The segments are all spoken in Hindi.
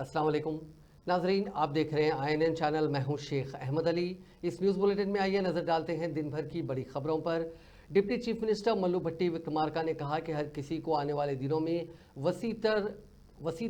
अस्सलाम वालेकुम नाजरीन, आप देख रहे हैं INN चैनल। मैं हूं शेख अहमद अली। इस न्यूज़ बुलेटिन में आइए नज़र डालते हैं दिन भर की बड़ी खबरों पर। डिप्टी चीफ मिनिस्टर मल्लू भट्टी विक्रमार्का ने कहा कि हर किसी को आने वाले दिनों में वसी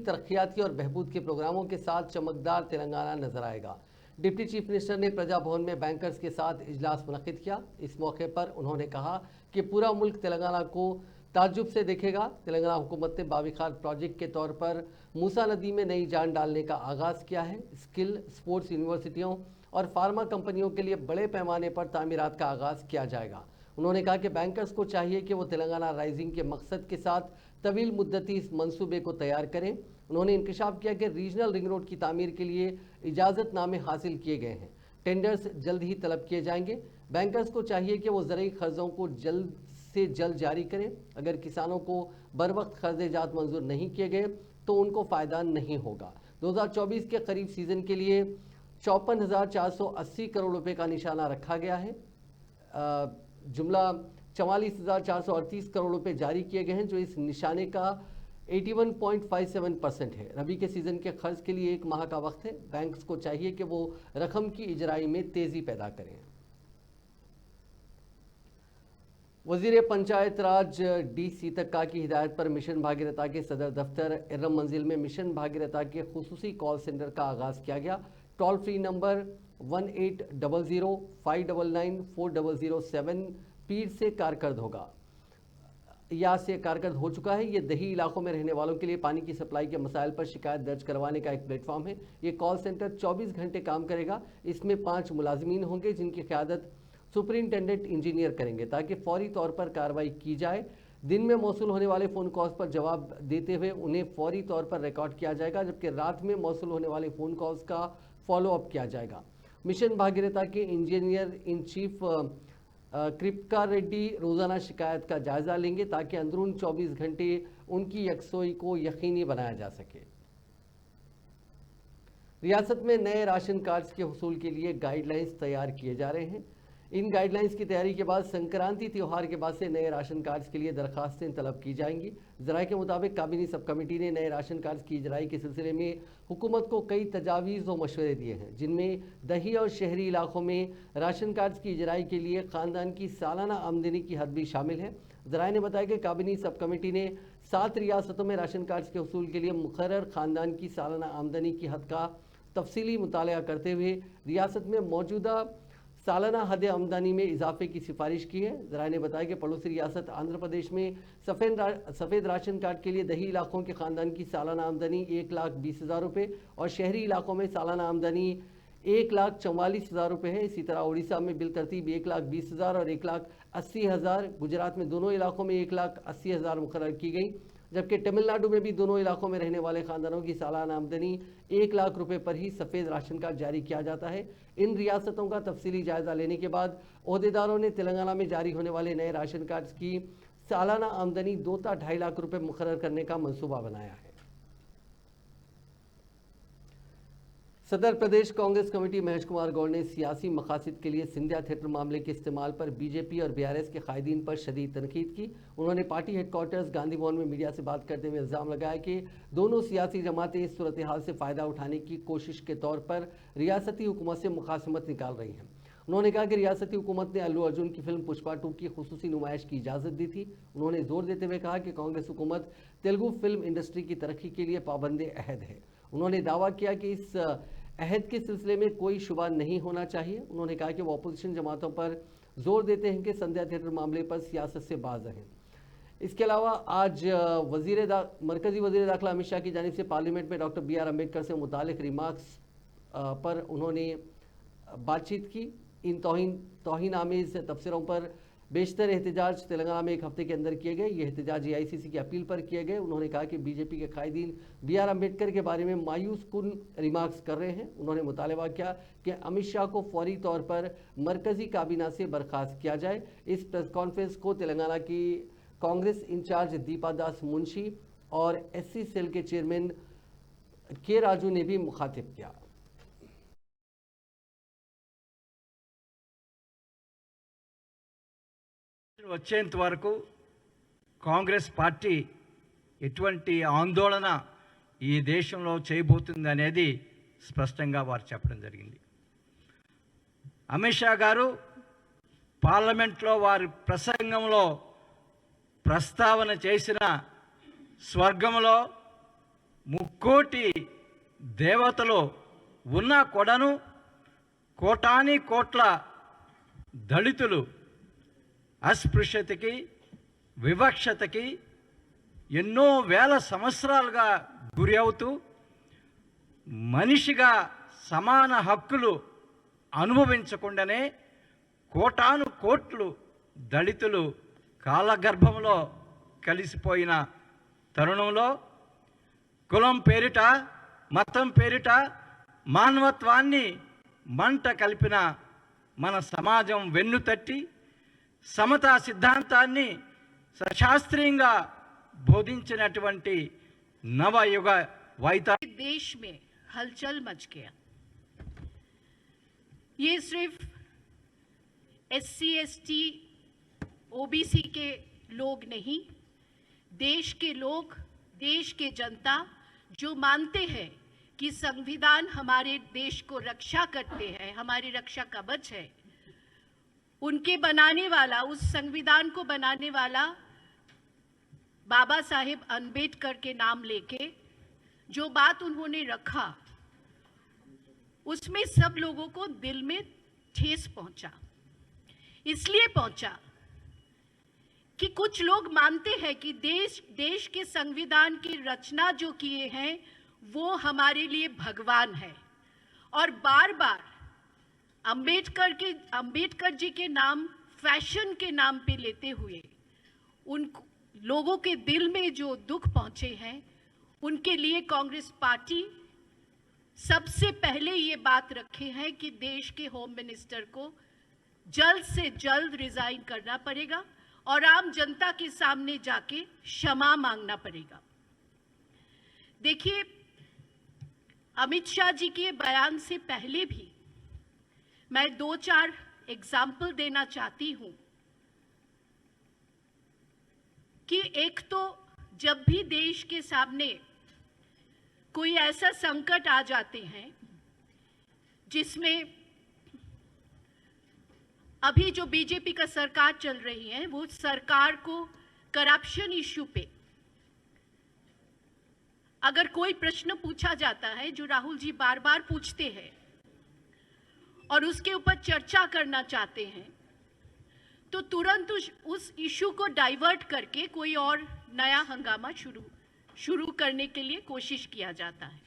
तरक्याती और बहबूद के प्रोग्रामों के साथ चमकदार तेलंगाना नजर आएगा। डिप्टी चीफ मिनिस्टर ने प्रजा भवन में बैंकर्स के साथ इजलास मुनक्किद किया। इस मौके पर उन्होंने कहा कि पूरा मुल्क तेलंगाना को ताज्जुब से देखेगा। तेलंगाना हुकूमत ने बाविखार प्रोजेक्ट के तौर पर मूसा नदी में नई जान डालने का आगाज़ किया है। स्किल स्पोर्ट्स यूनिवर्सिटियों और फार्मा कंपनियों के लिए बड़े पैमाने पर तामीरात का आगाज़ किया जाएगा। उन्होंने कहा कि बैंकर्स को चाहिए कि वो तेलंगाना राइजिंग के मकसद के साथ तवील मुद्दती इस मंसूबे को तैयार करें। उन्होंने इंकशाफ किया कि रीजनल रिंग रोड की तामीर के लिए इजाज़तनामे हासिल किए गए हैं। टेंडर्स जल्द ही तलब किए जाएंगे। बैंकर्स को चाहिए कि वो ज़रूरी कर्ज़ों को जल्द से जल्द जारी करें। अगर किसानों को बर वक्त कर्ज़े जात मंजूर नहीं किए गए तो उनको फ़ायदा नहीं होगा। 2024 के करीब सीज़न के लिए 54,480 करोड़ रुपए का निशाना रखा गया है। जुमला 44,438 करोड़ रुपए जारी किए गए हैं, जो इस निशाने का 81.57% है। रबी के सीज़न के खर्च के लिए 1 माह का वक्त है। बैंक्स को चाहिए कि वो रकम की इजराई में तेज़ी पैदा करें। वज़ीर पंचायत राज डी सीतक्का की हिदायत पर मिशन भागीरथा के सदर दफ्तर इरम मंजिल में मिशन भागीरथा के खुसूसी कॉल सेंटर का आगाज़ किया गया। टोल फ्री नंबर 1800-599-4007 पीर से कारकर्द होगा या से कारकर्द हो चुका है। ये दही इलाकों में रहने वालों के लिए पानी की सप्लाई के मसाइल पर शिकायत दर्ज करवाने का एक प्लेटफॉर्म है। ये कॉल सेंटर 24 घंटे काम करेगा। इसमें 5 मुलाजमीन होंगे जिनकी क़यादत सुपरिंटेंडेंट इंजीनियर करेंगे ताकि फौरी तौर पर कार्रवाई की जाए। दिन में मौसूल होने वाले फ़ोन कॉल्स पर जवाब देते हुए उन्हें फौरी तौर पर रिकॉर्ड किया जाएगा, जबकि रात में मौसूल होने वाले फ़ोन कॉल्स का फॉलोअप किया जाएगा। मिशन भागीरथा के इंजीनियर इन चीफ कृपका रेड्डी रोज़ाना शिकायत का जायज़ा लेंगे ताकि अंदरून 24 घंटे उनकी यकसोई को यकीनी बनाया जा सके। रियासत में नए राशन कार्ड्स के हुसूल के लिए गाइडलाइंस तैयार किए जा रहे हैं। इन गाइडलाइंस की तैयारी के बाद संक्रांति त्यौहार के बाद से नए राशन कार्ड्स के लिए दरखास्तें तलब की जाएंगी। ज़राए के मुताबिक काबीनी सब कमेटी ने नए राशन कार्ड्स की इजराई के सिलसिले में हुकूमत को कई तजावीज़ और मशवरे दिए हैं, जिनमें दही और शहरी इलाकों में राशन कार्ड्स की इजराई के लिए ख़ानदान की सालाना आमदनी की हद भी शामिल है। ज़राए ने बताया कि काबीनी सब कमेटी ने 7 रियासतों में राशन कार्ड्स के हुसूल के लिए मुकर्रर ख़ानदान की सालाना आमदनी की हद का तफसीली मुताला करते हुए रियासत में मौजूदा सालाना हद आमदनी में इजाफे की सिफारिश की है। ज़राए ने बताया कि पड़ोसी रियासत आंध्र प्रदेश में सफ़ेद राशन कार्ड के लिए दही इलाकों के ख़ानदान की सालाना आमदनी 1,20,000 रुपये और शहरी इलाकों में सालाना आमदनी 1,44,000 रुपये है। इसी तरह उड़ीसा में बिल तरतीब 1,20,000 और 1,80,000, गुजरात में दोनों इलाकों में 1,80,000 मुकर्रर की गई, जबकि तमिलनाडु में भी दोनों इलाकों में रहने वाले खानदानों की सालाना आमदनी 1 लाख रुपए पर ही सफ़ेद राशन कार्ड जारी किया जाता है। इन रियासतों का तफसीली जायज़ा लेने के बाद ओहदेदारों ने तेलंगाना में जारी होने वाले नए राशन कार्ड्स की सालाना आमदनी 2.5 लाख रुपए मुकर्रर करने का मंसूबा बनाया है। सदर प्रदेश कांग्रेस कमेटी महेश कुमार गौड़ ने सियासी मकासद के लिए सिंधिया थिएटर मामले के इस्तेमाल पर बीजेपी और BRS के कायदीन पर शदीद तनकीद की। उन्होंने पार्टी हेडक्वार्टर्स गांधी भवन में मीडिया से बात करते हुए इल्ज़ाम लगाया कि दोनों सियासी जमातें इस सूरत हाल से फ़ायदा उठाने की कोशिश के तौर पर रियासती हुकूमत से मुखासमत निकाल रही हैं। उन्होंने कहा कि रियासती हुकूमत ने अल्लू अर्जुन की फिल्म पुष्पा 2 की खुसूसी नुमाइश की इजाज़त दी थी। उन्होंने जोर देते हुए कहा कि कांग्रेस हुकूमत तेलुगु फिल्म इंडस्ट्री की तरक्की के लिए पाबंद अहद है। उन्होंने दावा किया कि इस अहद के सिलसिले में कोई शुबा नहीं होना चाहिए। उन्होंने कहा कि वो अपोजिशन जमातों पर जोर देते हैं कि संध्या थिएटर मामले पर सियासत से बाज रहें। इसके अलावा आज मरकज़ी वज़ीर दाखिला अमित शाह की जानिब से पार्लियामेंट में डॉक्टर BR अम्बेडकर से मुतालिक रिमार्क्स पर उन्होंने बातचीत की। इन तौहीन आमेज़ तबसरों पर बेशतर एहतजाज तेलंगाना में 1 हफ्ते के अंदर किए गए। ये एहतजाज AICC की अपील पर किए गए। उन्होंने कहा कि बीजेपी के कायदीन BR अम्बेडकर के बारे में मायूस कुन रिमार्क्स कर रहे हैं। उन्होंने मुतालबा किया कि अमित शाह को फौरी तौर पर मरकज़ी काबीना से बर्खास्त किया जाए। इस प्रेस कॉन्फ्रेंस को तेलंगाना की कांग्रेस इंचार्ज दीपा दास मुंशी और SC सेल के चेयरमैन K राजू ने भी मुखातिब किया। వచ్చేంత వరకు కాంగ్రెస్ పార్టీ ఎటువంటి ఆందోళన ఈ దేశంలో చేయబోతుంది అనేది స్పష్టంగా వారు చెప్పడం జరిగింది. అమిత్ షా గారు పార్లమెంట్లో వారి ప్రసంగంలో ప్రస్తావన చేసిన స్వర్గంలో ముక్కోటి దేవతలు ఉన్న కొడను కోటాని కోట్ల దళితులు అస్పృశ్యతకి వివక్షతకి ఎన్నో వేల సంవత్సరాలుగా గురి అవుతూ మనిషిగా సమాన హక్కులు అనుభవించకుండానే కోటాను కోట్లు దళితులు కాలగర్భంలో కలిసిపోయిన తరుణంలో కులం పేరిట మతం పేరిట మానవత్వాన్ని మంట కలిపిన మన సమాజం వెన్నుతట్టి సమతా సిద్ధాంతాన్ని శాస్త్రీయంగా బోధించినటువంటి నవయుగ వైతా देश में हलचल मच गया। ये सिर्फ SC/ST OBC के लोग नहीं, देश के लोग, देश के जनता जो मानते हैं कि संविधान हमारे देश को रक्षा करते हैं, हमारी रक्षा कवच है, उनके बनाने वाला, उस संविधान को बनाने वाला बाबा साहेब अंबेडकर के नाम लेके जो बात उन्होंने रखा उसमें सब लोगों को दिल में ठेस पहुंचा। इसलिए पहुंचा कि कुछ लोग मानते हैं कि देश के संविधान की रचना जो किए हैं वो हमारे लिए भगवान है, और बार बार अंबेडकर जी के नाम फैशन के नाम पे लेते हुए उन लोगों के दिल में जो दुख पहुंचे हैं उनके लिए कांग्रेस पार्टी सबसे पहले ये बात रखे हैं कि देश के होम मिनिस्टर को जल्द से जल्द रिजाइन करना पड़ेगा और आम जनता के सामने जाके क्षमा मांगना पड़ेगा। देखिए, अमित शाह जी के बयान से पहले भी मैं 2-4 एग्जाम्पल देना चाहती हूं कि एक तो जब भी देश के सामने कोई ऐसा संकट आ जाते हैं जिसमें अभी जो बीजेपी का सरकार चल रही है वो सरकार को करप्शन इश्यू पे अगर कोई प्रश्न पूछा जाता है जो राहुल जी बार बार पूछते हैं और उसके ऊपर चर्चा करना चाहते हैं तो तुरंत उस इशू को डाइवर्ट करके कोई और नया हंगामा शुरू करने के लिए कोशिश किया जाता है।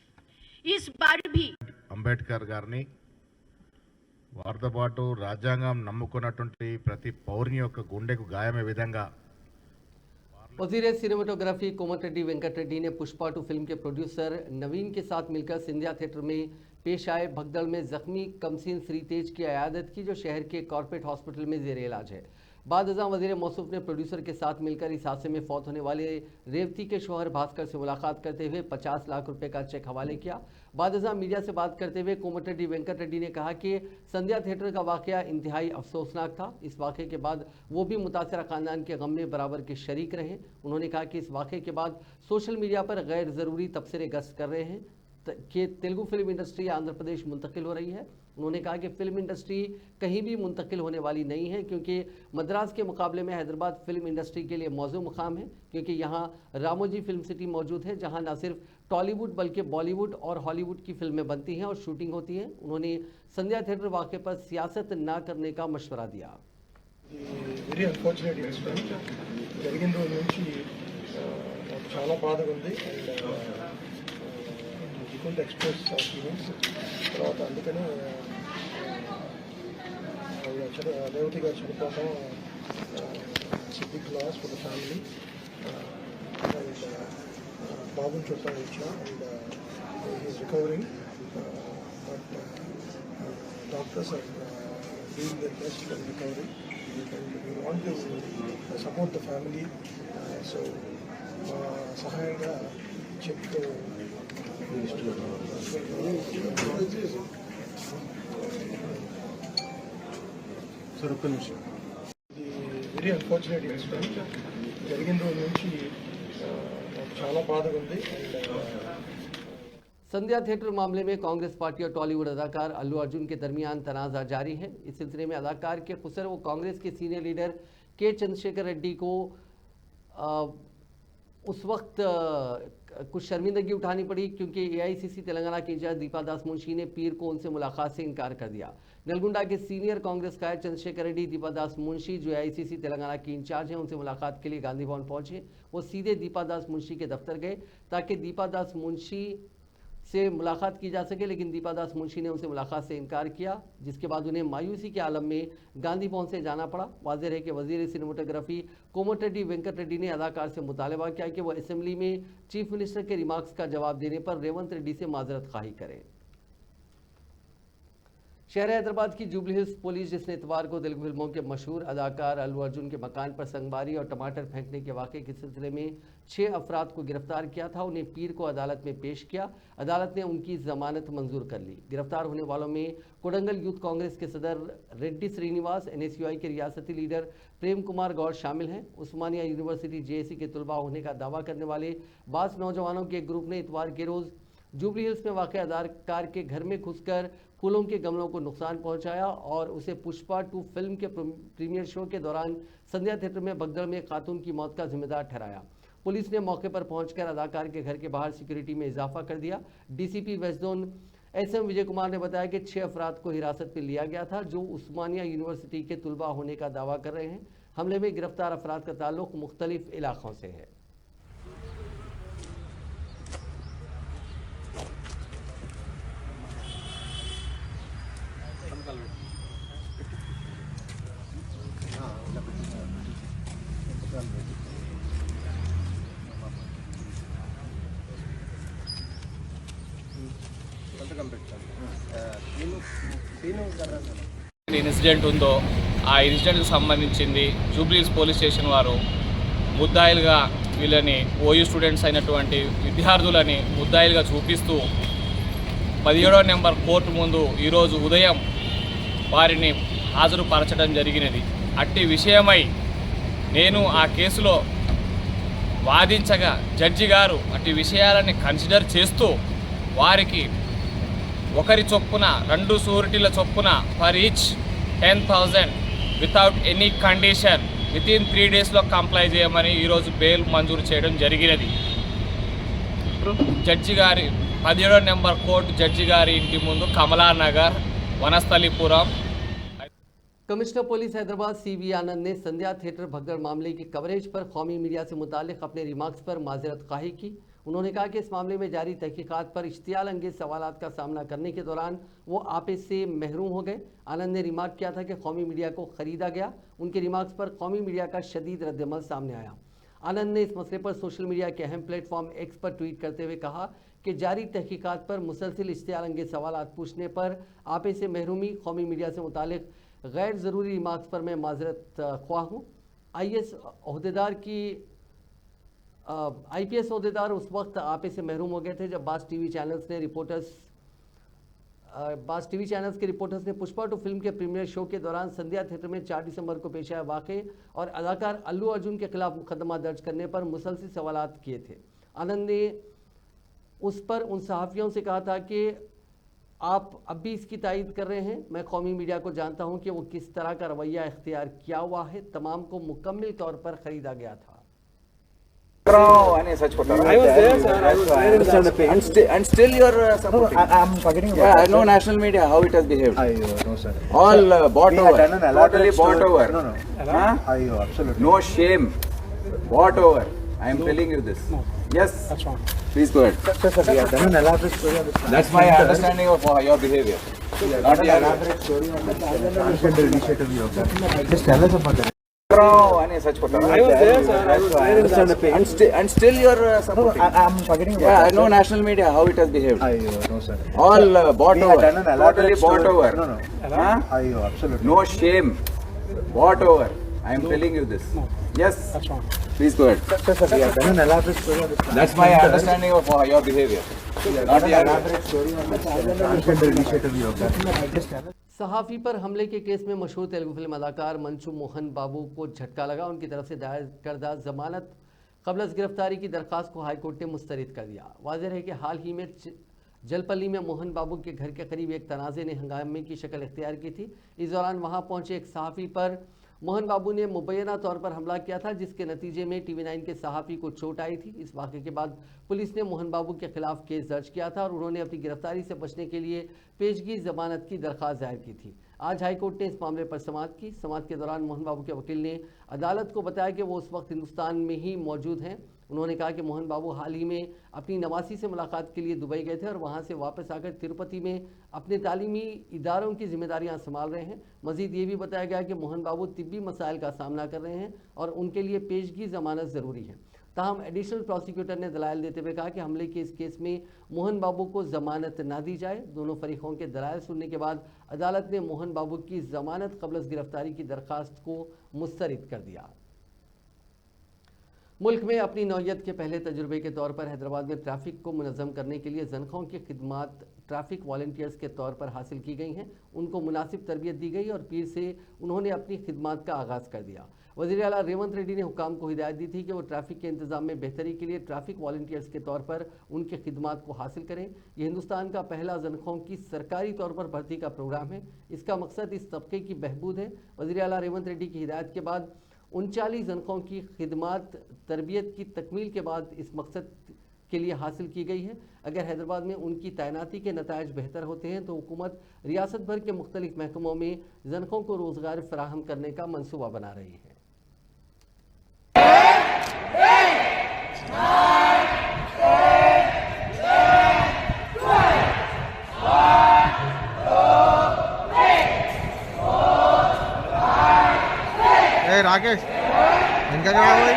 इस बार भी అంబేద్కర్ గారిని వారితో పాటు రాజ్యాంగం నమ్ముకున్నటువంటి ప్రతి పౌరుని యొక్క గుండెకు గాయమే విధంగా वजीर सिनेमाटोग्राफी कोमट रेड्डी वेंकट रेड्डी ने पुष्पा 2 फिल्म के प्रोड्यूसर नवीन के साथ मिलकर सिंधिया थिएटर में पेश आए भगदड़ में जख्मी कमसीन श्रीतेज की अयादत की, जो शहर के कॉर्पोरेट हॉस्पिटल में जेर इलाज है। बाद अज़ां वज़ीर मौसूफ ने प्रोड्यूसर के साथ मिलकर इस हादसे में फौत होने वाले रेवती के शौहर भास्कर से मुलाकात करते हुए 50 लाख रुपए का चेक हवाले किया। बाद अज़ां मीडिया से बात करते हुए कोमट रेड्डी वेंकट रेड्डी ने कहा कि संध्या थिएटर का वाकया इंतहाई अफसोसनाक था। इस वाक़े के बाद वो भी मुतासरा ख़ानदान के गम में बराबर के शरीक रहे। उन्होंने कहा कि इस वाक़े के बाद सोशल मीडिया पर गैर ज़रूरी तबसरे गश्त कर रहे हैं कि तेलुगु फिल्म इंडस्ट्री आंध्र प्रदेश मुंतकिल हो रही है। उन्होंने कहा कि फिल्म इंडस्ट्री कहीं भी मुंतकिल होने वाली नहीं है, क्योंकि मद्रास के मुकाबले में हैदराबाद फिल्म इंडस्ट्री के लिए मौजू मुकाम है, क्योंकि यहाँ रामोजी फिल्म सिटी मौजूद है, जहाँ न सिर्फ टॉलीवुड बल्कि बॉलीवुड और हॉलीवुड की फिल्में बनती हैं और शूटिंग होती है। उन्होंने संध्या थिएटर वाक़े पर सियासत न करने का मशवरा दिया। వెరీ అన్ఫార్చునేట్ ఇన్సిడెంట్ జరిగిన రోజు నుంచి నాకు చాలా బాధగా ఉంది. అండ్ ఎక్స్ప్రెస్ ఫీలింగ్స్ తర్వాత అందుకని రేవతి గారు చనిపోవడం big loss for the family. And బాబుని చూడటానికి వచ్చా and he's recovering, but doctors are doing their best for recovery, and we want to support the family. So సహాయంగా చెక్ సార్ ఒక్క నిమిషం. ఇది వెరీ అన్ఫార్చునేట్ ఇన్సిడెంట్ జరిగిన రోజు నుంచి నాకు చాలా బాధగా ఉంది. అండ్ संध्या थिएटर मामले में कांग्रेस पार्टी और टॉलीवुड अदाकार अल्लू अर्जुन के दरमियान तनाज़ा जारी है। इस सिलसिले में अदाकार के खुसर व कांग्रेस के सीनियर लीडर के चंद्रशेखर रेड्डी को उस वक्त कुछ शर्मिंदगी उठानी पड़ी क्योंकि एआईसीसी तेलंगाना के इंचार्ज दीपा दास मुंशी ने पीर को उनसे मुलाकात से इनकार कर दिया। नलगुंडा के सीनियर कांग्रेस कायद चंद्रशेखर रेड्डी दीपा दास मुंशी जो एआईसीसी तेलंगाना के इंचार्ज हैं उनसे मुलाकात के लिए गांधी भवन पहुंचे। वो सीधे दीपा दास मुंशी के दफ्तर गए ताकि दीपा दास मुंशी से मुलाकात की जा सके, लेकिन दीपा दास मुंशी ने उनसे मुलाकात से इनकार किया, जिसके बाद उन्हें मायूसी के आलम में गांधी भवन से जाना पड़ा। वाज़ेह है कि वजीर सिनेमेटोग्राफी कोमटिरेड्डी वेंकट रेड्डी ने अदाकार से मुतालबा किया कि वह असेंबली में चीफ मिनिस्टर के रिमार्क्स का जवाब देने पर रेवंत रेड्डी से माजरत खाही करें। शहर हैदराबाद की जुबली हिल्स पुलिस, जिसने इतवार को तेलुगु फिल्मों के मशहूर अदाकार अल्लू अर्जुन के मकान पर संगबारी और टमाटर फेंकने के वाक़े के सिलसिले में 6 अफराद को गिरफ्तार किया था, उन्हें पीर को अदालत में पेश किया। अदालत ने उनकी जमानत मंजूर कर ली। गिरफ्तार होने वालों में कोडंगल यूथ कांग्रेस के सदर रेड्डी श्रीनिवास, NSUI के रियासती लीडर प्रेम कुमार गौड़ शामिल हैं। उस्मानिया यूनिवर्सिटी JSC के तलबा होने का दावा करने वाले 22 नौजवानों के एक ग्रुप ने इतवार के रोज़ जुबली हिल्स में वाक़ अदाकार के घर में घुसकर फूलों के गमलों को नुकसान पहुंचाया और उसे पुष्पा 2 फिल्म के प्रीमियर शो के दौरान संध्या थिएटर में भगदड़ में खातून की मौत का जिम्मेदार ठहराया। पुलिस ने मौके पर पहुंचकर अदाकार के घर के बाहर सिक्योरिटी में इजाफा कर दिया। DCP west zone SM Vijay Kumar ने बताया कि 6 अफराद को हिरासत में लिया गया था जो उस्मानिया यूनिवर्सिटी के तलबा होने का दावा कर रहे हैं। हमले में गिरफ्तार अफराद का ताल्लुक मुख्तलिफ इलाकों से है। ఇన్సిడెంట్ ఉందో ఆ ఇన్సిడెంట్కి సంబంధించింది జూబ్లీహిల్స్ పోలీస్ స్టేషన్ వారు ముద్దాయిలుగా వీళ్ళని OU స్టూడెంట్స్ అయినటువంటి విద్యార్థులని ముద్దాయిలుగా చూపిస్తూ 17వ నెంబర్ కోర్టు ముందు ఈరోజు ఉదయం వారిని హాజరుపరచడం జరిగినది. అట్టి విషయమై నేను ఆ కేసులో వాదించగా జడ్జి గారు అట్టి విషయాలని కన్సిడర్ చేస్తూ వారికి ఒకరి చొప్పున 2 షూరిటీల చొప్పున for each 10,000 without any condition within 3 డేస్లో కంప్లై చేయమని ఈరోజు బెయిల్ మంజూరు చేయడం జరిగినది. జడ్జి గారి 17వ నెంబర్ కోర్టు జడ్జి గారి ఇంటి ముందు Kamalanagar Vanasthalipuram. Commissioner police Hyderabad CV आनंद ने संध्या थिएटर भगदड़ मामले की कवरेज पर कौमी मीडिया से मुतालिक अपने रिमार्क्स पर माजरत खाही की। उन्होंने कहा कि इस मामले में जारी तहकीकात पर इश्तियाल अंगेज सवालात का सामना करने के दौरान वो आपे से महरूम हो गए। आनंद ने रिमार्क किया था कि कौमी मीडिया को खरीदा गया। उनके रिमार्क्स पर कौमी मीडिया का शदीद रद्दमल सामने आया। आनंद ने इस मसले पर सोशल मीडिया के अहम प्लेटफॉर्म X पर ट्वीट करते हुए कहा कि जारी तहकीकात पर मुसलसिल इश्तियाल अंगेज सवालात पूछने पर आपे से महरूमी, कौमी मीडिया से मुतालिक गैर ज़रूरी रिमार्क्स पर मैं माजरत ख्वाह हूँ। IPS अहदेदार उस वक्त आपे से महरूम हो गए थे जब बास टीवी चैनल्स के रिपोर्टर्स ने पुष्पा 2 फिल्म के प्रीमियर शो के दौरान संध्या थिएटर में 4 दिसंबर को पेश आए वाक़े और अदाकार अल्लू अर्जुन के खिलाफ मुकदमा दर्ज करने पर मुसलसिल सवालात किए थे। आनंद ने उस पर उन सहाफ़ियों से कहा था कि आप अब भी इसकी तायद कर रहे हैं। मैं कौमी मीडिया को जानता हूं कि वो किस तरह का रवैया इख्तियार किया हुआ है। तमाम को मुकम्मल तौर पर खरीदा गया था। सच बता रहा हूं। And still you are supporting. I'm forgetting about Yeah, I that, know sir. national media how it has behaved. No, sir. All bought We over. had done an elaborate Totally bought story. over. No. Huh? Absolutely. No shame. Bought over. I am telling you this. No. Yes. That's wrong. Please go ahead. Sir, we have done an elaborate story on this. That's my understanding of your behavior. Not An your elaborate story on the transgender initiative you have done. Just tell us about that. सच बता रहा हूं। And still you are supporting. I'm forgetting about Yeah, I that, know sir. national media how it has behaved. No, sir. All bought We over. had done an elaborate Totally bought story. over. No. Huh? Absolutely. No shame. Bought over. I am telling you this. Yes. That's wrong. Please go ahead. Sir, we have done an elaborate story on this. That's my understanding of your behavior. Not An your elaborate story on this transgender initiative you have done. Just tell us. सहाफ़ी पर हमले के केस में मशहूर तेलुगु फिल्म अदाकार मंचू मोहन बाबू को झटका लगा। उनकी तरफ से दायर करदा जमानत कबल गिरफ्तारी की दरख्वास्त को हाईकोर्ट ने मुस्तरद कर दिया। वाज़ेह है कि हाल ही में जलपल्ली में मोहन बाबू के घर के करीब एक तनाज़े ने हंगामे की शक्ल इख्तियार की थी। इस दौरान वहां पहुंचे एक सहाफ़ी पर मोहन बाबू ने मुबैना तौर पर हमला किया था, जिसके नतीजे में TV9 के सहाफ़ी को चोट आई थी। इस वाक़े के बाद पुलिस ने मोहन बाबू के खिलाफ केस दर्ज किया था और उन्होंने अपनी गिरफ्तारी से बचने के लिए पेशगी जमानत की दरख्वास्त दायर की थी। आज हाईकोर्ट ने इस मामले पर समाअत की। समाअत के दौरान मोहन बाबू के वकील ने अदालत को बताया कि वो उस वक्त हिंदुस्तान में ही मौजूद हैं। उन्होंने कहा कि मोहन बाबू हाल ही में अपनी नवासी से मुलाकात के लिए दुबई गए थे और वहां से वापस आकर तिरुपति में अपने तालीमी इदारों की जिम्मेदारियां संभाल रहे हैं। मजीद ये भी बताया गया कि मोहन बाबू तिब्बी मसाइल का सामना कर रहे हैं और उनके लिए पेशगी जमानत ज़रूरी है। ताहम एडिशनल प्रोसिक्यूटर ने दलाइल देते हुए कहा कि हमले के इस केस में मोहन बाबू को जमानत ना दी जाए। दोनों फरीकों के दलाइल सुनने के बाद अदालत ने मोहन बाबू की जमानत क़ब्ल गिरफ्तारी की दरख्वास्त को मुस्तरद कर दिया। मुल्क में अपनी नौयत के पहले तजुर्बे के तौर पर हैदराबाद में ट्रैफिक को मुनज़्ज़म करने के लिए ज़नख़ों की खिदमात ट्रैफिक वॉलंटियर्स के तौर पर हासिल की गई हैं। उनको मुनासिब तरबियत दी गई और पीर से उन्होंने अपनी खिदमात का आगाज़ कर दिया। वज़ीर आला रेवंत रेड्डी ने हुकाम को हिदायत दी थी कि वो ट्रैफिक के इंतज़ाम में बेहतरी के लिए ट्रैफिक वॉलंटियर्स के तौर पर उनकी खिदमात को हासिल करें। ये हिंदुस्तान का पहला ज़नख़ों की सरकारी तौर पर भर्ती का प्रोग्राम है। इसका मकसद इस तबके की बहबूद है। वज़ीर आला रेवंत रेड्डी की हिदायत के बाद 39 ज़नख़ों की खिदमात तरबियत की तकमील के बाद इस मकसद के लिए हासिल की गई है। अगर हैदराबाद में उनकी तैनाती के नताइज बेहतर होते हैं तो हुकूमत रियासत भर के मुख्तलिफ महकमों में ज़नख़ों को रोज़गार फराहम करने का मनसूबा बना रही है। राकेश इनका क्या हुआ?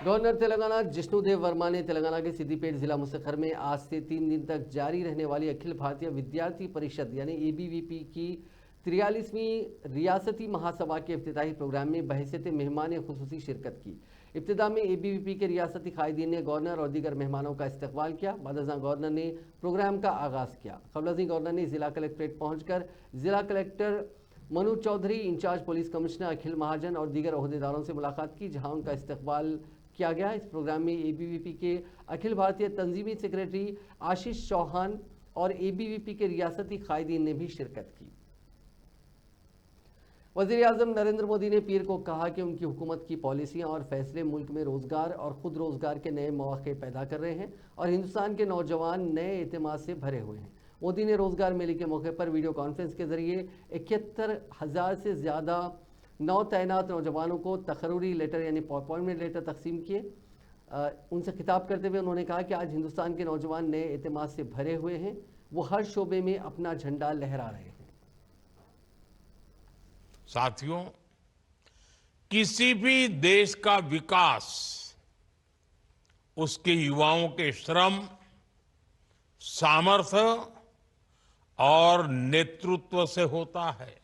गवर्नर तेलंगाना जिष्णुदेव वर्मा ने तेलंगाना के सिद्दीपेट जिला मुसक्खर में आज से 3 दिन तक जारी रहने वाली अखिल भारतीय विद्यार्थी परिषद यानी ABVP की 43वीं रियासती महासभा के इफ्तिताही प्रोग्राम में बहैसियत मेहमान खुसूसी शिरकत की। इब्तिदा में ABVP के रियासती कायदीन ने गवर्नर और दीगर मेहमानों का इस्तकबाल किया। बाद गवर्नर ने प्रोग्राम का आगाज़ किया। क़ब्ल गवर्नर ने जिला कलेक्ट्रेट पहुँचकर जिला collector Manu Chaudhary, in-charge police commissioner Akhil Mahajan और दीगर ओहदेदारों से मुलाकात की, जहाँ उनका इस्तकबाल किया गया। इस प्रोग्राम में ABVP के अखिल भारतीय तंजीमी सेक्रेटरी आशीष चौहान और ABVP के रियासती कायदीन ने भी शिरकत की। वज़ीर आज़म नरेंद्र मोदी ने पीर को कहा कि उनकी हुकूमत की पॉलिसियां और फैसले मुल्क में रोज़गार और ख़ुद रोज़गार के नए मौक़े पैदा कर रहे हैं और हिंदुस्तान के नौजवान नए एतमाद से भरे हुए हैं। मोदी ने रोज़गार मेले के मौके पर वीडियो कॉन्फ्रेंस के जरिए 71,000 से ज़्यादा नौ तैनात नौजवानों को तकर्रुरी लेटर यानी अपॉइंटमेंट लेटर तकसीम किए। उनसे खिताब करते हुए उन्होंने कहा कि आज हिंदुस्तान के नौजवान नए एतमाद से भरे हुए हैं, वो हर शोबे में अपना झंडा लहरा रहे हैं। साथियों, किसी भी देश का विकास उसके युवाओं के श्रम, सामर्थ्य और नेतृत्व से होता है।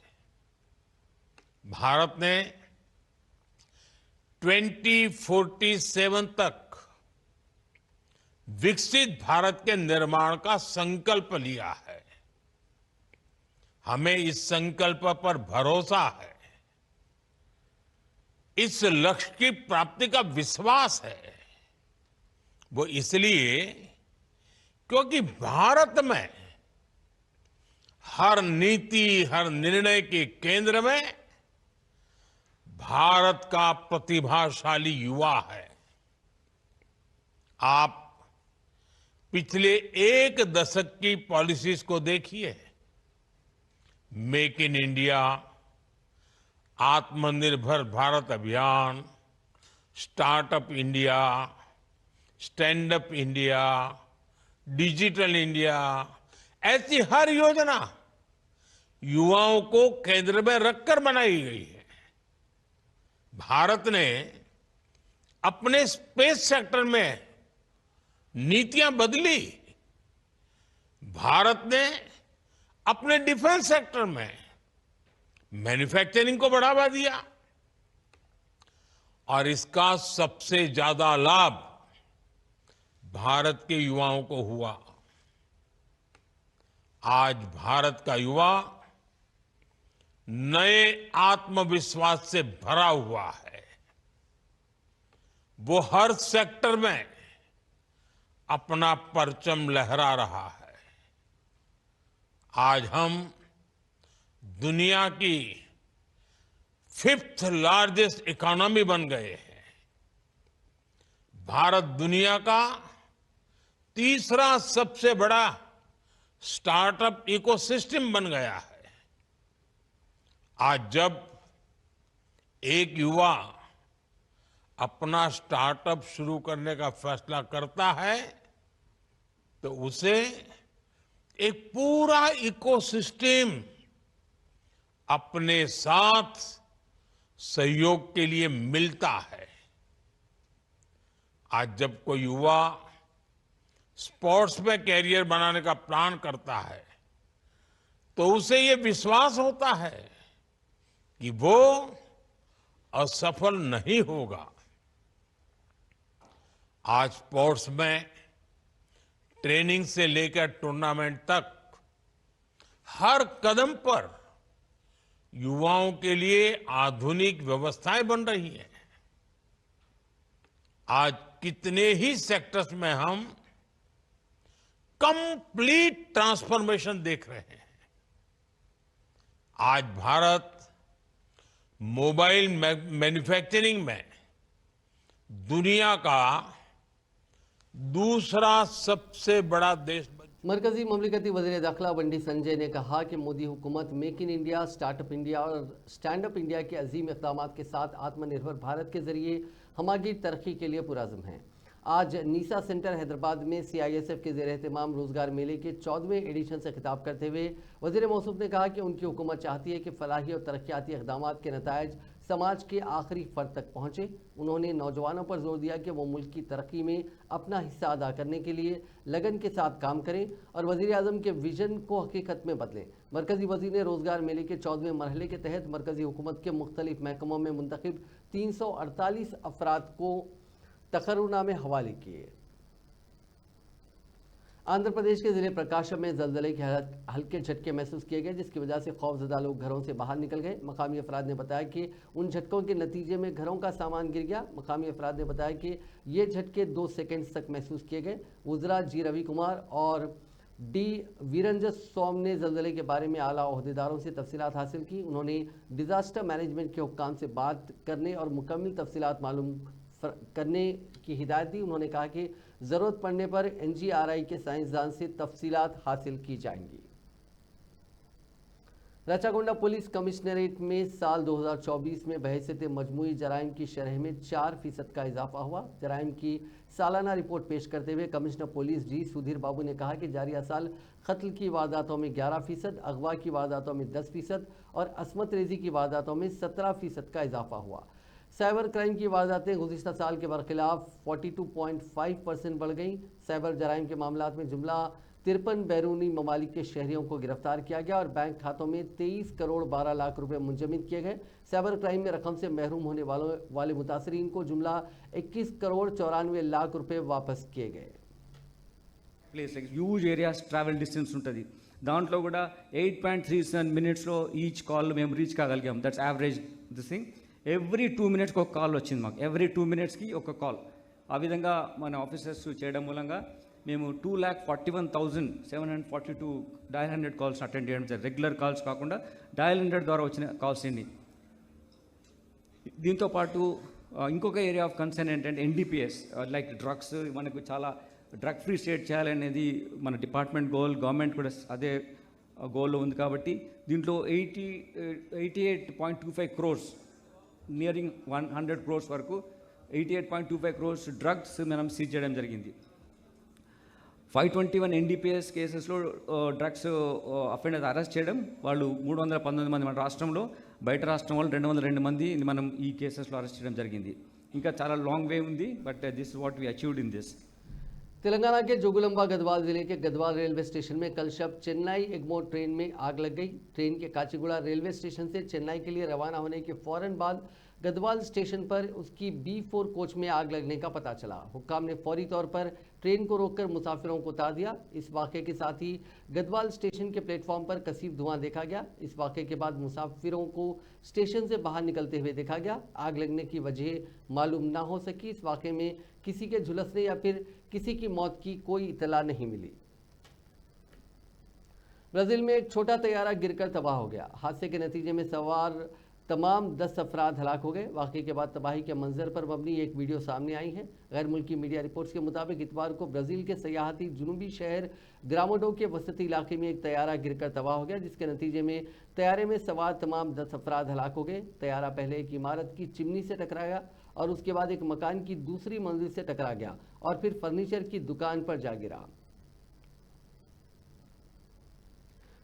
भारत ने 2047 तक विकसित भारत के निर्माण का संकल्प लिया है। हमें इस संकल्प पर भरोसा है, इस लक्ष्य की प्राप्ति का विश्वास है। वो इसलिए क्योंकि भारत में हर नीति, हर निर्णय के केंद्र में भारत का प्रतिभाशाली युवा है। आप पिछले एक दशक की पॉलिसीज को देखिए। मेक इन इंडिया, आत्मनिर्भर भारत अभियान, startup India, stand up India, digital India, ऐसी हर योजना युवाओं को केंद्र में रखकर बनाई गई है। भारत ने अपने स्पेस सेक्टर में नीतियां बदली। भारत ने अपने डिफेंस सेक्टर में मैन्युफैक्चरिंग को बढ़ावा दिया और इसका सबसे ज्यादा लाभ भारत के युवाओं को हुआ। आज भारत का युवा नए आत्मविश्वास से भरा हुआ है। वो हर सेक्टर में अपना परचम लहरा रहा है। आज हम दुनिया की 5th लार्जेस्ट इकोनॉमी बन गए हैं। भारत दुनिया का तीसरा सबसे बड़ा स्टार्टअप इकोसिस्टम बन गया है। आज जब एक युवा अपना स्टार्टअप शुरू करने का फैसला करता है तो उसे एक पूरा इकोसिस्टम अपने साथ सहयोग के लिए मिलता है। आज जब कोई युवा स्पोर्ट्स में कैरियर बनाने का प्लान करता है तो उसे ये विश्वास होता है कि वो असफल नहीं होगा। आज स्पोर्ट्स में ट्रेनिंग से लेकर टूर्नामेंट तक हर कदम पर युवाओं के लिए आधुनिक व्यवस्थाएं बन रही हैं। आज कितने ही सेक्टर्स में हम कंप्लीट ट्रांसफॉर्मेशन देख रहे हैं। आज भारत मोबाइल मैन्युफैक्चरिंग में दुनिया का दूसरा सबसे बड़ा देश बन। मरकजी ममलिकती वज़ीर दाखिला बंडी संजय ने कहा कि मोदी हुकूमत make in India, startup India और स्टैंड अप इंडिया के अजीम इक़दाम के साथ आत्मनिर्भर भारत के जरिए हमारी तरक्की के लिए पुरज़्म है। आज नीसा सेंटर हैदराबाद में CISF के ज़ेर एहतमाम रोज़गार मेले के 14वें एडिशन से खिताब करते हुए वज़ीर मौसूफ ने कहा कि उनकी हुकूमत चाहती है कि फलाही और तरक्याती इक़दाम के नताइज समाज के आखिरी फ़र्द तक पहुँचे। उन्होंने नौजवानों पर जोर दिया कि वो मुल्क की तरक्की में अपना हिस्सा अदा करने के लिए लगन के साथ काम करें और वज़ीर आज़म के विजन को हकीकत में बदलें। मरकज़ी वज़ीर ने रोज़गार मेले के 14वें मरहले के तहत मरकज़ी हुकूमत के मुख्तलिफ महकमों में मुंतखब 348 अफराद को तकर्रुनामे हवाले किए। आंध्र प्रदेश के जिले प्रकाशम में जलजले के हल्के झटके महसूस किए गए, जिसकी वजह से खौफजदा लोग घरों से बाहर निकल गए। मकामी अफराद ने बताया कि उन झटकों के नतीजे में घरों का सामान गिर गया। मकामी अफराद ने बताया कि ये झटके 2 सेकेंड तक महसूस किए गए। वज़रा जी रवि कुमार और डी वीरंजन स्वामी ने जलजले के बारे में आला ओहदेदारों से तफसीलात हासिल की। उन्होंने डिज़ास्टर मैनेजमेंट के हुक्काम से बात करने और मुकम्मल तफसीलात मालूम करने की हिदायत दी। उन्होंने कहा कि ज़रूरत पड़ने पर NGRI के साइंसदान से तफसीलात हासिल की जाएंगी। रचागोंडा पुलिस कमिश्नरेट में साल 2024 में बहैसियत मजमूई जराइम की शरह में 4% का इजाफा हुआ। जराइम की सालाना रिपोर्ट पेश करते हुए कमिश्नर पुलिस जी सुधीर बाबू ने कहा कि जारिया साल कत्ल की वारदातों में 11%, अगवा की वारदातों में 10% और असमत रेजी की वारदातों में 17% का इजाफा हुआ। साइबर क्राइम की वारदातें गुज़िश्ता साल के बरखिलाफ 42.5% बढ़ गईं। साइबर जराइम के मामलात में जुमला 53 बैरूनी ममालिक के शहरियों को गिरफ्तार किया गया और बैंक खातों में 23 करोड़ 12 लाख रुपए मुंजमद किए गए। साइबर क्राइम में रकम से महरूम होने वाले मुतासरीन को जुमला 21 करोड़ 94 लाख रुपए वापस किए गए। Place huge areas travel distance ఉంటుంది. దాంట్లో కూడా 8.37 మినిట్స్లో ఈచ్ కాల్ మేము రీచ్ కాగలిగాం. That's average this thing. Every 2 మినిట్స్కి ఒక కాల్ వచ్చింది మాకు. ఎవ్రీ 2 మినిట్స్కి ఒక కాల్. ఆ విధంగా మన ఆఫీసర్స్ చేయడం మూలంగా మేము 2,41,742 డయల్ 100 కాల్స్ అటెండ్ చేయడం జరిగింది. రెగ్యులర్ కాల్స్ కాకుండా డయల్ 100 ద్వారా వచ్చిన కాల్స్ ఎన్ని. దీంతోపాటు ఇంకొక ఏరియా ఆఫ్ కన్సర్న్ ఏంటంటే NDPS లైక్ డ్రగ్స్. మనకు చాలా డ్రగ్ ఫ్రీ స్టేట్ చేయాలనేది మన డిపార్ట్మెంట్ గోల్, గవర్నమెంట్ కూడా అదే గోల్లో ఉంది. కాబట్టి దీంట్లో 88.25 crores నియరింగ్ 100 crores వరకు 88.25 crores డ్రగ్స్ మనం సీజ్ చేయడం జరిగింది. 521 NDPS కేసెస్లో డ్రగ్స్ అఫెండర్స్ అరెస్ట్ చేయడం. వాళ్ళు 319 మంది మన రాష్ట్రంలో, బయట రాష్ట్రం వాళ్ళు 202 మంది మనం ఈ కేసెస్లో అరెస్ట్ చేయడం జరిగింది. ఇంకా చాలా లాంగ్ వే ఉంది, but this is what we achieved in this. Telangana के जोगुलंबा गढ़वाल जिले के गढ़वाल रेलवे स्टेशन में कल शब चेन्नई एग्मोर ट्रेन में आग लग गई। ट्रेन के काचीगुड़ा रेलवे स्टेशन से चेन्नई के लिए रवाना होने के फौरन बाद गढ़वाल स्टेशन पर उसकी B4 कोच में आग लगने का पता चला। हुक्काम ने फौरी तौर पर ट्रेन को रोककर मुसाफिरों को उतार दिया। इस वाक़े के साथ ही गढ़वाल स्टेशन के प्लेटफॉर्म पर कसीफ धुआं देखा गया। इस वाक़े के बाद मुसाफिरों को स्टेशन से बाहर निकलते हुए देखा गया। आग लगने की वजह मालूम ना हो सकी। इस वाक़े में किसी के झुलसने या फिर किसी की मौत की कोई इतला नहीं मिली। ब्राजील में एक छोटा तैयारा गिरकर तबाह हो गया। हादसे के नतीजे में सवार तमाम 10 अफराद हलाक हो गए। वाक़े के बाद तबाही के मंजर पर मबनी एक वीडियो सामने आई है। गैर मुल्की मीडिया रिपोर्ट्स के मुताबिक इतवार को ब्राज़ील के सयाहती जुनूबी शहर ग्रामोडो के वसती इलाके में एक तैयारा गिरकर तबाह हो गया, जिसके नतीजे में तैयारे में सवार तमाम 10 अफराद हलाक हो गए। तैयारा पहले एक इमारत की चिमनी से टकराया और उसके बाद एक मकान की दूसरी मंजिल से टकरा गया और फिर फर्नीचर की दुकान पर जा गिरा।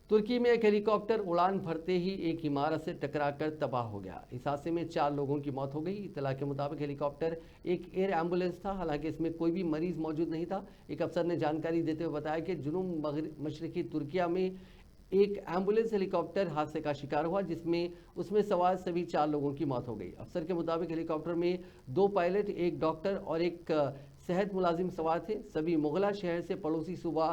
तुर्की में एक हेलीकॉप्टर उड़ान भरते ही एक इमारत से टकराकर तबाह हो गया। इस हादसे में 4 लोगों की मौत हो गई। इत्तला के मुताबिक हेलीकॉप्टर एक एयर एम्बुलेंस था, हालांकि इसमें कोई भी मरीज मौजूद नहीं था। एक अफसर ने जानकारी देते हुए बताया कि जुनूब मशरकी तुर्किया में एक एम्बुलेंस हेलीकॉप्टर हादसे का शिकार हुआ, जिसमें उसमें सवार सभी 4 लोगों की मौत हो गई। अफसर के मुताबिक हेलीकॉप्टर में 2 पायलट, एक डॉक्टर और एक सेहत मुलाजिम सवार थे। सभी मुगला शहर से पड़ोसी सूबा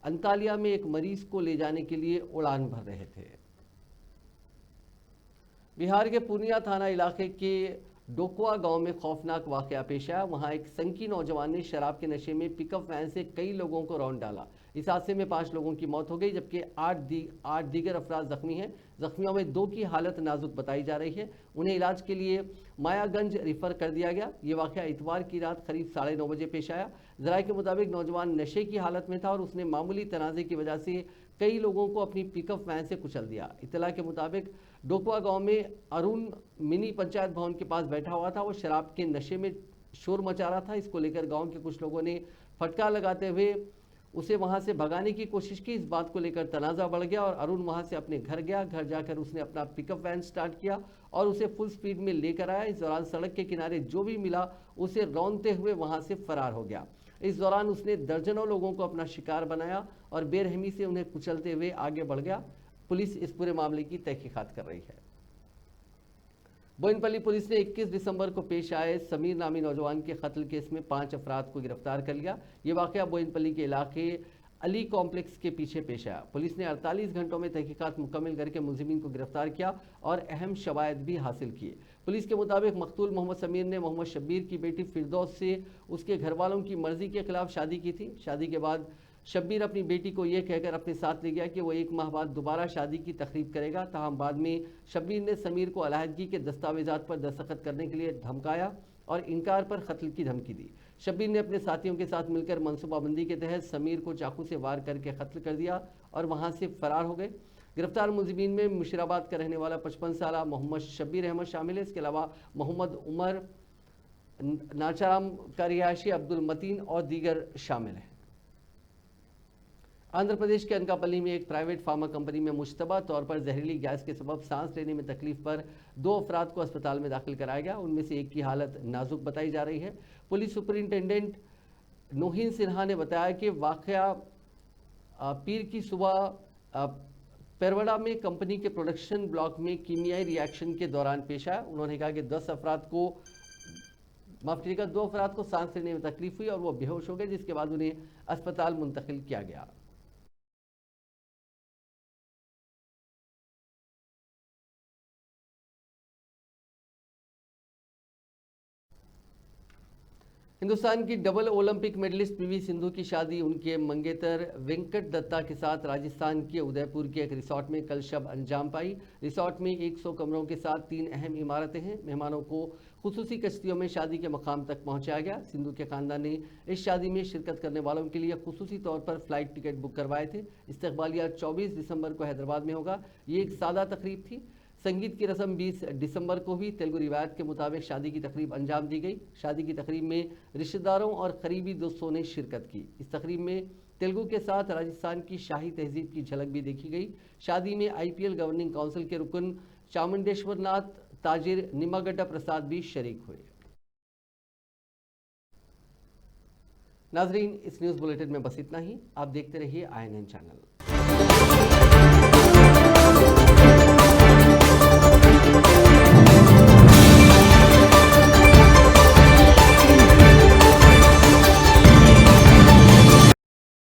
अंतालिया में एक मरीज को ले जाने के लिए उड़ान भर रहे थे। बिहार के पूर्णिया थाना इलाके के डोकुआ गांव में खौफनाक वाकया पेश आया। वहां एक संकी नौजवान ने शराब के नशे में पिकअप वैन से कई लोगों को रौंद डाला। इस हादसे में 5 लोगों की मौत हो गई, जबकि 8 दीगर अफराद जख्मी हैं। जख्मियों में 2 की हालत नाजुक बताई जा रही है। उन्हें इलाज के लिए मायागंज रिफर कर दिया गया। ये वाकया इतवार की रात करीब 9:30 बजे पेश आया। जराये के मुताबिक नौजवान नशे की हालत में था और उसने मामूली तनाज़े की वजह से कई लोगों को अपनी पिकअप वैन से कुचल दिया। इत्तला के मुताबिक डोकुआ गांव में अरुण मिनी पंचायत भवन के पास बैठा हुआ था। वो शराब के नशे में शोर मचा रहा था। इसको लेकर गांव के कुछ लोगों ने फटकार लगाते हुए उसे वहां से भगाने की कोशिश की। इस बात को लेकर तनाज़ा बढ़ गया और अरुण वहां से अपने घर गया। घर जाकर उसने अपना पिकअप वैन स्टार्ट किया और उसे फुल स्पीड में लेकर आया। इस दौरान सड़क के किनारे जो भी मिला उसे रौंदते हुए वहां से फरार हो गया। इस दौरान उसने दर्जनों लोगों को अपना शिकार बनाया और बेरहमी से उन्हें कुचलते हुए आगे बढ़ गया। पुलिस इस पूरे मामले की तहकीकात कर रही है। बोयनपल्ली पुलिस ने 21 दिसंबर को पेश आए समीर नामी नौजवान के कत्ल केस में 5 अफराद को गिरफ्तार कर लिया। ये वाकया बोयनपल्ली के इलाके अली कॉम्प्लेक्स के पीछे पेश आया। पुलिस ने 48 घंटों में तहकीकात मुकम्मल करके मुलजिमीन को गिरफ्तार किया और अहम शवायद भी हासिल किए। पुलिस के मुताबिक मकतूल मोहम्मद समीर ने मोहम्मद शब्बीर की बेटी फिरदौस से उसके घर वालों की मर्जी के खिलाफ शादी की थी। शादी के बाद शब्बीर अपनी बेटी को यह कहकर अपने साथ ले गया कि वो 1 माह बाद दोबारा शादी की तकरीब करेगा। ताहम बाद में शब्बीर ने समीर को अलहदगी के दस्तावेजात पर दस्तखत करने के लिए धमकाया और इनकार पर कत्ल की धमकी दी। शब्बीर ने अपने साथियों के साथ मिलकर मनसूबाबंदी के तहत समीर को चाकू से वार करके कत्ल कर दिया और वहां से फरार हो गए। गिरफ्तार मुलजिमीन में मुशीराबाद का रहने वाला 55 साला मोहम्मद शब्बीर अहमद शामिल है। इसके अलावा मोहम्मद उमर नाचाराम का रिहायशी अब्दुल मतीन और दीगर शामिल हैं। आंध्र प्रदेश के अनकापल्ली में एक प्राइवेट फार्मा कंपनी में मुश्तबा तौर पर जहरीली गैस के सबब सांस लेने में तकलीफ पर 2 अफराद को अस्पताल में दाखिल कराया गया। उनमें से एक की हालत नाजुक बताई जा रही है। पुलिस सुपरिंटेंडेंट नोहीन सिन्हा ने बताया कि वाकया पीर की सुबह पेरवड़ा में कंपनी के प्रोडक्शन ब्लॉक में कीमियाई रिएक्शन के दौरान पेश आया। उन्होंने कहा कि 2 अफराद को सांस लेने में तकलीफ हुई और वो बेहोश हो गए, जिसके बाद उन्हें अस्पताल मुंतकिल किया गया। हिंदुस्तान की double Olympic medallist PV Sindhu की शादी उनके मंगेतर वेंकट दत्ता के साथ राजस्थान के उदयपुर के एक रिसोर्ट में कल शब अंजाम पाई। रिसोर्ट में 100 कमरों के साथ 3 अहम इमारतें हैं। मेहमानों को खुसूसी कश्तियों में शादी के मकाम तक पहुंचाया गया। सिंधु के खानदान ने इस शादी में शिरकत करने वालों के लिए खुसूसी तौर पर फ्लाइट टिकट बुक करवाए थे। इस्तकबालिया 24 दिसंबर को हैदराबाद में होगा। ये एक सादा तकरीब थी। संगीत की रस्म 20 दिसंबर को हुई। तेलुगु रिवायत के मुताबिक शादी की तकरीब अंजाम दी गई। शादी की तकरीब में रिश्तेदारों और करीबी दोस्तों ने शिरकत की। इस तकरीब में तेलुगु के साथ राजस्थान की शाही तहजीब की झलक भी देखी गई। शादी में IPL गवर्निंग काउंसिल के रुकन चामुंडेश्वर नाथ ताजिर निम्मागड्डा प्रसाद भी शरीक हुए। नाजरीन, इस न्यूज़ बुलेटिन में बस इतना ही। आप देखते रहिए INN चैनल।